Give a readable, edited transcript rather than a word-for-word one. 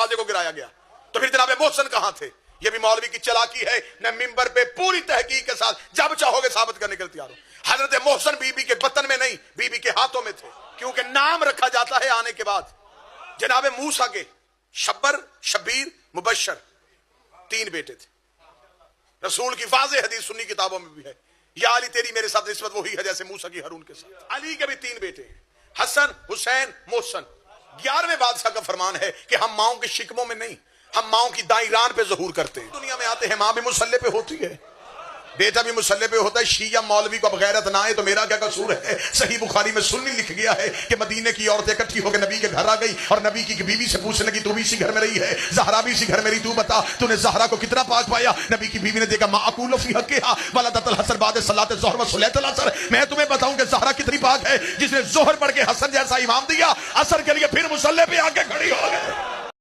दरवाजे को गिराया गया। तो फिर जनाब मोहसन कहां थे? ये भी मौलवी की चालाकी है। न मिंबर पे पूरी तहकीक के साथ जब चाहोगे साबित करने के लिए तैयार हो। हजरत मोहसन बीबी के बतन में नहीं, बीबी के हाथों में थे, क्योंकि नाम रखा जाता है आने के बाद। जनाब मूसा के शब्बर, शब्बीर, मुबश्शर 3 बेटे थे। रसूल की वाज़े हदीस सुन्नी किताबों में भी है, या अली तेरी मेरे साथ निस्बत वही है जैसे मूसा की हारून के साथ। अली के भी 3 बेटे हैं, हसन, हुसैन, मोहसन। 11वें बादशाह का फरमान है कि हम माओं के शिकमों में नहीं, हम माओं की दाई रान पे ज़हूर करते हैं। दुनिया में आते हैं, मां भी मुसल्ले पे होती है, बेटा भी मुसल्ले पे होता है। शिया मौलवी को अब गैरत ना आए तो मेरा क्या कसूर है? सही बुखारी में सुन्नी लिख गया है कि मदीने की औरतें इकट्ठी होकर नबी के घर आ गई और नबी की बीवी से पूछने लगी, तू भी इसी घर में रही है, ज़हरा भी इसी घर में रही, तू बता तूने ज़हरा को कितना पाक पाया? नबी की बीवी ने देखा, माअकूल फी हक़्क़िहा वलदतल हसन बाद सलात ज़ुहर व सलातल असर। मैं तुम्हें बताऊं कि ज़हरा कितनी पाक है, जिसने ज़ोहर पढ़ के हसन जैसा इमाम दिया, असर के लिए फिर मुसल्ले पे आके खड़ी हो गए।